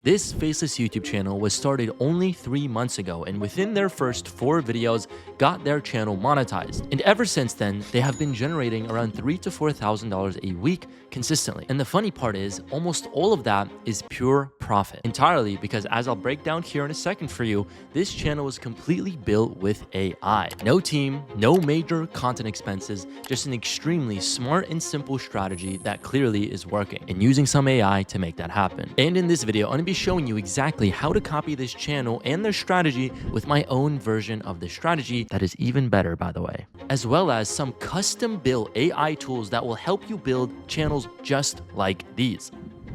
This Faceless YouTube channel was started only 3 months ago, and within their first 4 videos got their channel monetized. And ever since then, they have been generating around $3,000 to $4,000 a week consistently. And the funny part is, almost all of that is pure profit. Entirely because, as I'll break down here in a second for you, this channel was completely built with AI. No team, no major content expenses, just an extremely smart and simple strategy that clearly is working, and using some AI to make that happen. And in this video, I'm going to be showing you exactly how to copy this channel and their strategy with my own version of the strategy that is even better, by the way, as well as some custom built AI tools that will help you build channels just like these,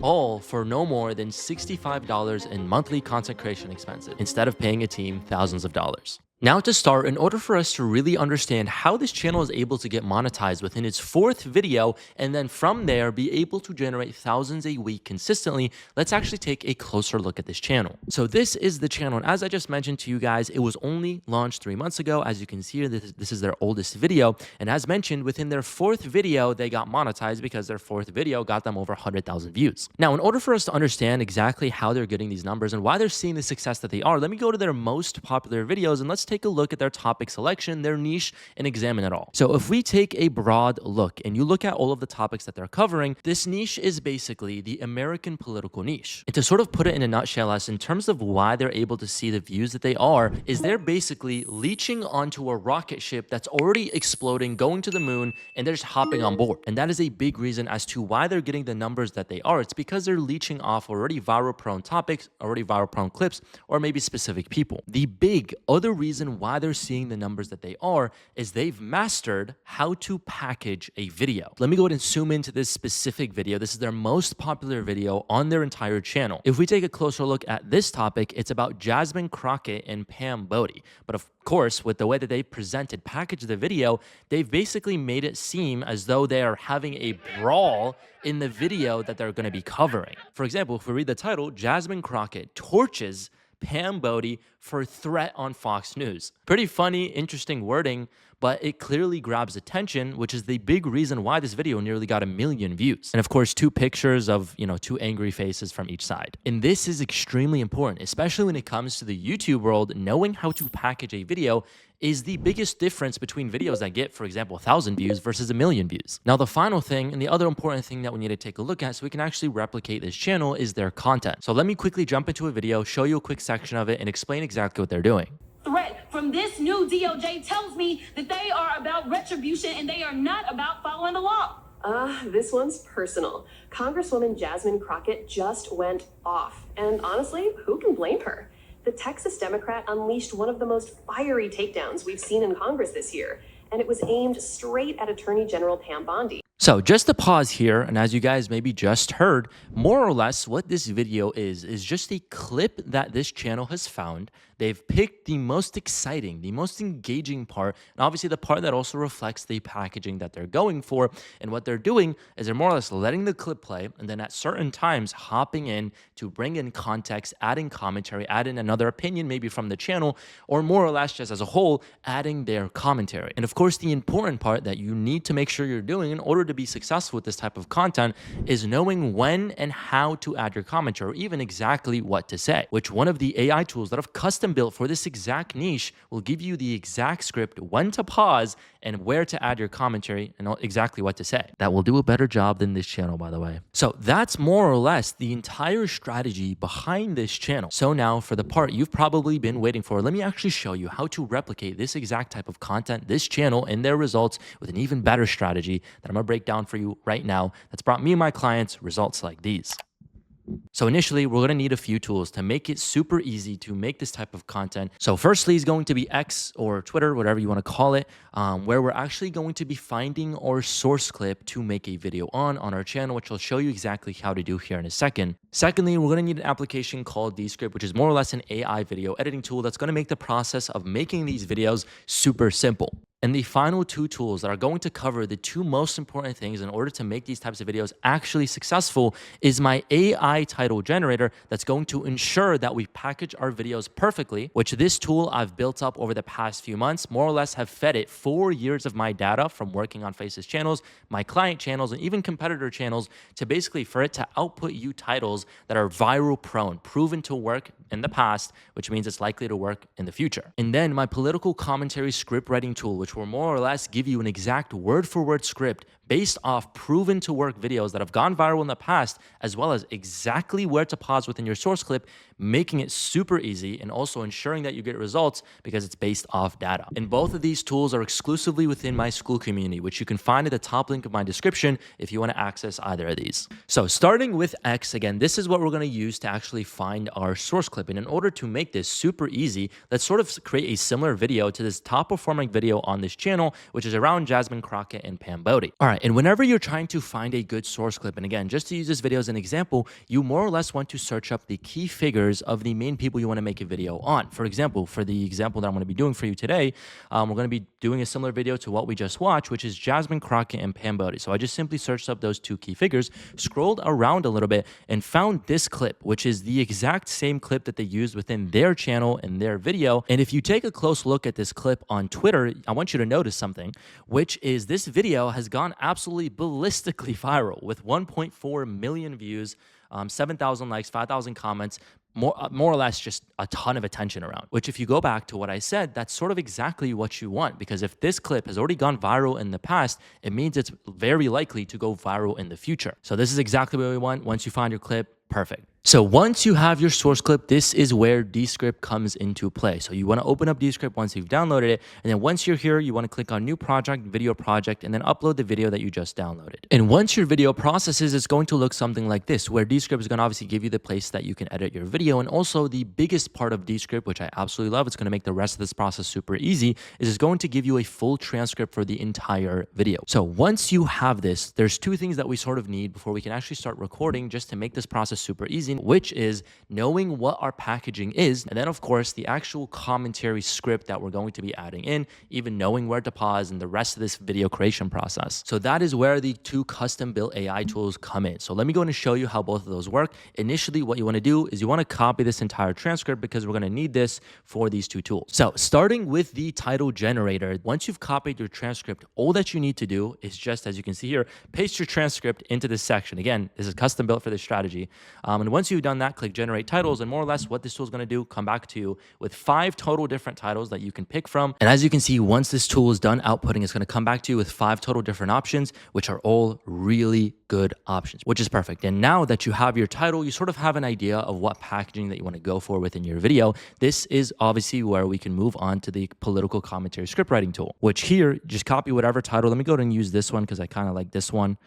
all for no more than $65 in monthly content creation expenses instead of paying a team thousands of dollars. Now to start, in order for us to really understand how this channel is able to get monetized within its 4th video, and then from there be able to generate thousands a week consistently, let's actually take a closer look at this channel. So this is the channel, and as I just mentioned to you guys, it was only launched 3 months ago. As you can see here, this is their oldest video, and as mentioned, within their 4th video, they got monetized because their 4th video got them over 100,000 views. Now, in order for us to understand exactly how they're getting these numbers and why they're seeing the success that they are, let me go to their most popular videos and let's take a look at their topic selection, their niche, and examine it all. So if we take a broad look and you look at all of the topics that they're covering, this niche is basically the American political niche. And to sort of put it in a nutshell, as in terms of why they're able to see the views that they are, is they're basically leeching onto a rocket ship that's already exploding, going to the moon, and they're just hopping on board. And that is a big reason as to why they're getting the numbers that they are. It's because they're leeching off already viral prone topics, already viral prone clips, or maybe specific people. The big other reason why they're seeing the numbers that they are is they've mastered how to package a video. Let me go ahead and zoom into this specific video. This is their most popular video on their entire channel. If we take a closer look at this topic, it's about Jasmine Crockett and Pam Bodie. But of course, with the way that they packaged the video, they've basically made it seem as though they are having a brawl in the video that they're going to be covering. For example, if we read the title, Jasmine Crockett torches Pam Bodie for threat on Fox News. Pretty funny, interesting wording, but it clearly grabs attention, which is the big reason why this video nearly got 1 million views. And of course, 2 pictures of, 2 angry faces from each side. And this is extremely important, especially when it comes to the YouTube world. Knowing how to package a video is the biggest difference between videos that get, for example, 1,000 views versus 1 million views. Now, the final thing and the other important thing that we need to take a look at so we can actually replicate this channel is their content. So let me quickly jump into a video, show you a quick section of it, and explain exactly what they're doing. Threat from this new DOJ tells me that they are about retribution and they are not about following the law. This one's personal. Congresswoman Jasmine Crockett just went off. And honestly, who can blame her? The Texas Democrat unleashed one of the most fiery takedowns we've seen in Congress this year, and it was aimed straight at Attorney General Pam Bondi. So just to pause here, and as you guys maybe just heard, more or less what this video is just a clip that this channel has found. They've picked the most exciting, the most engaging part, and obviously the part that also reflects the packaging that they're going for. And what they're doing is they're more or less letting the clip play, and then at certain times hopping in to bring in context, adding commentary, adding another opinion maybe from the channel, or more or less just as a whole, adding their commentary. And of course, the important part that you need to make sure you're doing in order to be successful with this type of content is knowing when and how to add your commentary, or even exactly what to say, which one of the AI tools that have custom built for this exact niche will give you the exact script, when to pause and where to add your commentary, and exactly what to say. That will do a better job than this channel, by the way. So that's more or less the entire strategy behind this channel. So now for the part you've probably been waiting for, let me actually show you how to replicate this exact type of content, this channel, and their results with an even better strategy that I'm gonna break down for you right now that's brought me and my clients results like these. So initially, we're going to need a few tools to make it super easy to make this type of content. So firstly is going to be X or Twitter, whatever you want to call it, where we're actually going to be finding our source clip to make a video on our channel, which I'll show you exactly how to do here in a second. Secondly, we're going to need an application called Descript, which is more or less an AI video editing tool that's going to make the process of making these videos super simple. And the final two tools that are going to cover the two most important things in order to make these types of videos actually successful is my AI title generator that's going to ensure that we package our videos perfectly, which this tool I've built up over the past few months, more or less have fed it 4 years of my data from working on Faceless channels, my client channels, and even competitor channels to basically for it to output you titles that are viral prone, proven to work in the past, which means it's likely to work in the future. And then my political commentary script writing tool, which will more or less give you an exact word-for-word script based off proven to work videos that have gone viral in the past, as well as exactly where to pause within your source clip, making it super easy and also ensuring that you get results because it's based off data. And both of these tools are exclusively within my Skool community, which you can find at the top link of my description if you want to access either of these. So starting with X, again, this is what we're going to use to actually find our source clip. And in order to make this super easy, let's sort of create a similar video to this top performing video on this channel, which is around Jasmine Crockett and Pam Bodie. All right, and whenever you're trying to find a good source clip, and again, just to use this video as an example, you more or less want to search up the key figures of the main people you want to make a video on. For example, for the example that I'm going to be doing for you today, we're going to be doing a similar video to what we just watched, which is Jasmine Crockett and Pam Bodie. So I just simply searched up those two key figures, scrolled around a little bit, and found this clip, which is the exact same clip that they used within their channel and their video. And if you take a close look at this clip on Twitter, I want you to notice something, which is this video has gone absolutely ballistically viral with 1.4 million views, 7,000 likes, 5,000 comments, more or less just a ton of attention around, which if you go back to what I said, that's sort of exactly what you want, because if this clip has already gone viral in the past, it means it's very likely to go viral in the future. So this is exactly what we want. Once you find your clip, perfect. So once you have your source clip, this is where Descript comes into play. So you want to open up Descript once you've downloaded it. And then once you're here, you want to click on new project, video project, and then upload the video that you just downloaded. And once your video processes, it's going to look something like this, where Descript is going to obviously give you the place that you can edit your video. And also the biggest part of Descript, which I absolutely love, it's going to make the rest of this process super easy, is it's going to give you a full transcript for the entire video. So once you have this, there's two things that we sort of need before we can actually start recording just to make this process super easy, which is knowing what our packaging is, and then of course the actual commentary script that we're going to be adding in, even knowing where to pause and the rest of this video creation process. So that is where the two custom built AI tools come in. So let me go and show you how both of those work. Initially, what you want to do is you want to copy this entire transcript because we're going to need this for these two tools. So starting with the title generator, once you've copied your transcript, all that you need to do is just, as you can see here, paste your transcript into this section. Again, this is custom built for this strategy. And once you've done that, click generate titles, and more or less what this tool is going to do, come back to you with 5 total different titles that you can pick from. And as you can see, once this tool is done outputting, it's going to come back to you with 5 total different options, which are all really good options, which is perfect. And now that you have your title, you sort of have an idea of what packaging that you want to go for within your video. This is obviously where we can move on to the political commentary script writing tool, which here, just copy whatever title. Let me go ahead and use this one because I kind of like this one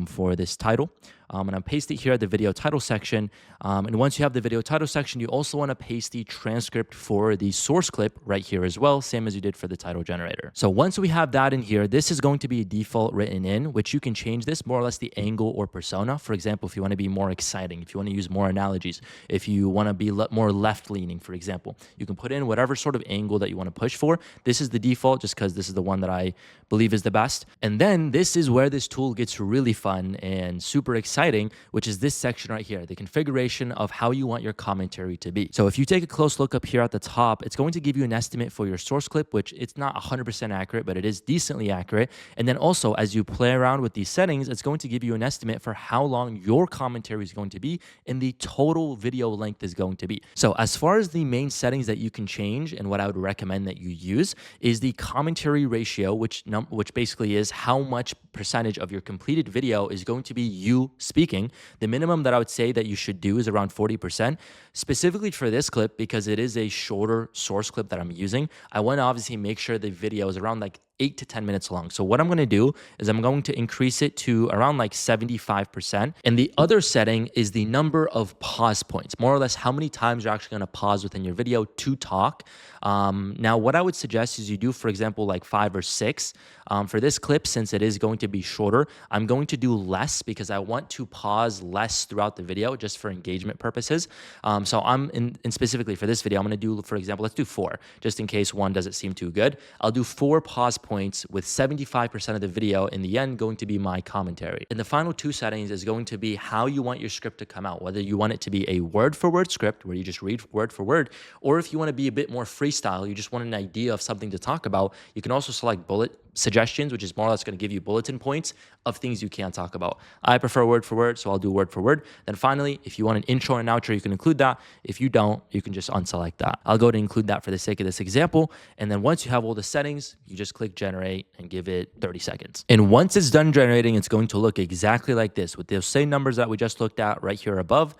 for this title. And I'll paste it here at the video title section. And once you have the video title section, you also want to paste the transcript for the source clip right here as well, same as you did for the title generator. So once we have that in here, this is going to be a default written in, which you can change this more or less the angle or persona. For example, if you want to be more exciting, if you want to use more analogies, if you want to be more left leaning, for example, you can put in whatever sort of angle that you want to push for. This is the default just because this is the one that I believe is the best. And then this is where this tool gets really fun and super exciting, which is this section right here, the configuration of how you want your commentary to be. So if you take a close look up here at the top, it's going to give you an estimate for your source clip, which it's not 100% accurate, but it is decently accurate. And then also, as you play around with these settings, it's going to give you an estimate for how long your commentary is going to be and the total video length is going to be. So as far as the main settings that you can change and what I would recommend that you use is the commentary ratio, which basically is how much percentage of your completed video is going to be you speaking. The minimum that I would say that you should do is around 40%. Specifically for this clip, because it is a shorter source clip that I'm using, I want to obviously make sure the video is around like 8 to 10 minutes long. So what I'm going to do is I'm going to increase it to around like 75%. And the other setting is the number of pause points, more or less how many times you're actually going to pause within your video to talk. Now, what I would suggest is you do, for example, like 5 or 6. For this clip, since it is going to be shorter, I'm going to do less because I want to pause less throughout the video just for engagement purposes. So I'm specifically for this video, I'm going to do, for example, let's do 4, just in case one doesn't seem too good. I'll do 4 pause points with 75% of the video in the end going to be my commentary. And the final two settings is going to be how you want your script to come out, whether you want it to be a word for word script where you just read word for word, or if you want to be a bit more freestyle, you just want an idea of something to talk about, you can also select bullet suggestions, which is more or less going to give you bulletin points of things you can talk about. I prefer word for word, so I'll do word for word. Then finally, if you want an intro and outro, you can include that. If you don't, you can just unselect that. I'll go to include that for the sake of this example. And then once you have all the settings, you just click generate and give it 30 seconds. And once it's done generating, it's going to look exactly like this with those same numbers that we just looked at right here above.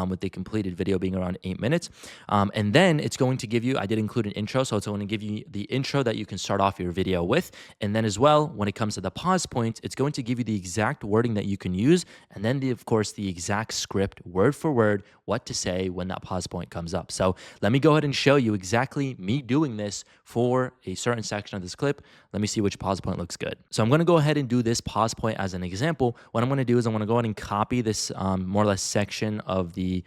With the completed video being around 8 minutes. And then it's going to give you, I did include an intro, so it's going to give you the intro that you can start off your video with. And then as well, when it comes to the pause points, it's going to give you the exact wording that you can use. And then, of course, the exact script, word for word, what to say when that pause point comes up. So let me go ahead and show you exactly me doing this for a certain section of this clip. Let me see which pause point looks good. So I'm going to go ahead and do this pause point as an example. What I'm going to do is I'm going to go ahead and copy this more or less section of the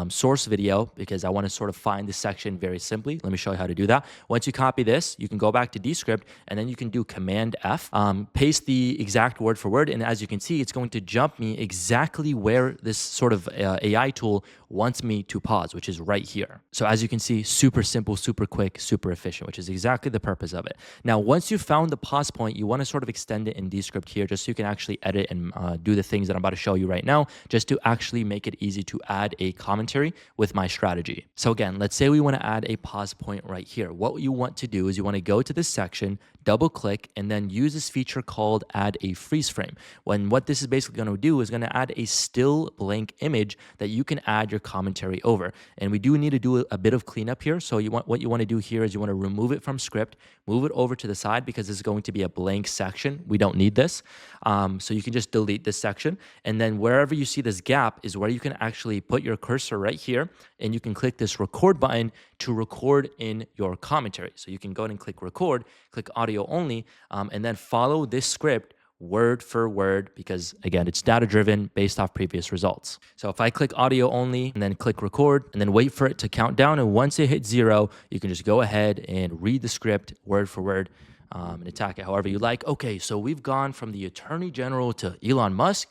source video because I want to sort of find this section very simply. Let me show you how to do that. Once you copy this, you can go back to Descript and then you can do Command F, paste the exact word for word. And as you can see, it's going to jump me exactly where this sort of AI tool wants me to pause, which is right here. So as you can see, super simple, super quick, super efficient, which is exactly the purpose of it. Now, once you've found the pause point, you want to sort of extend it in Descript here just so you can actually edit and do the things that I'm about to show you right now, just to actually make it easy to add a commentary with my strategy. So again, let's say we want to add a pause point right here. What you want to do is you want to go to this section, double click, and then use this feature called add a freeze frame. What this is basically going to do is going to add a still blank image that you can add your commentary over. And we do need to do a bit of cleanup here. So what you want to do here is you want to remove it from script, move it over to the side because this is going to be a blank section. We don't need this. So you can just delete this section. And then wherever you see this gap is where you can actually put your cursor right here, and you can click this record button to record in your commentary. So you can go ahead and click record, click audio only, and then follow this script word for word because again, it's data driven based off previous results. So if I click audio only and then click record and then wait for it to count down, and once it hits 0, you can just go ahead and read the script word for word and attack it however you like. Okay, so we've gone from the Attorney General to Elon Musk.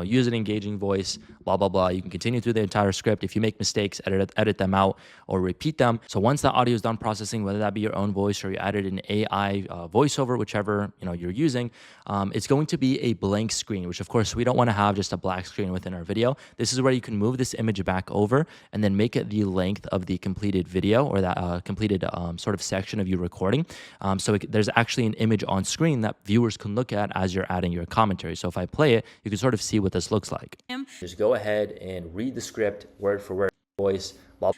Use an engaging voice, blah, blah, blah. You can continue through the entire script. If you make mistakes, edit them out or repeat them. So once that audio is done processing, whether that be your own voice or you added an AI voiceover, whichever you're using, it's going to be a blank screen, which of course we don't want to have just a black screen within our video. This is where you can move this image back over and then make it the length of the completed video or that completed sort of section of you recording. There's actually an image on screen that viewers can look at as you're adding your commentary. So if I play it, you can sort of see what this looks like. Just go ahead and read the script word for word, voice.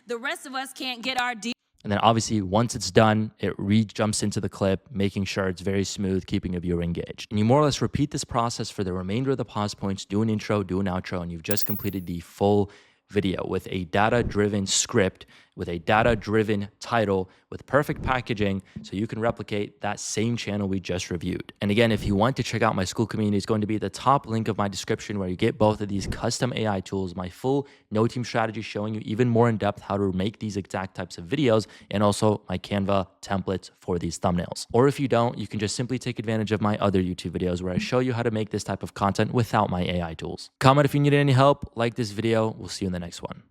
The rest of us can't get our D. And then obviously once it's done, it jumps into the clip, making sure it's very smooth, keeping a viewer engaged. And you more or less repeat this process for the remainder of the pause points, do an intro, do an outro, and you've just completed the full video with a data-driven script, with a data-driven title, with perfect packaging, so you can replicate that same channel we just reviewed. And again, if you want to check out my Skool community, it's going to be at the top link of my description where you get both of these custom AI tools, my full no team strategy showing you even more in depth how to make these exact types of videos, and also my Canva templates for these thumbnails. Or if you don't, you can just simply take advantage of my other YouTube videos where I show you how to make this type of content without my AI tools. Comment if you need any help, like this video. We'll see you in the next one.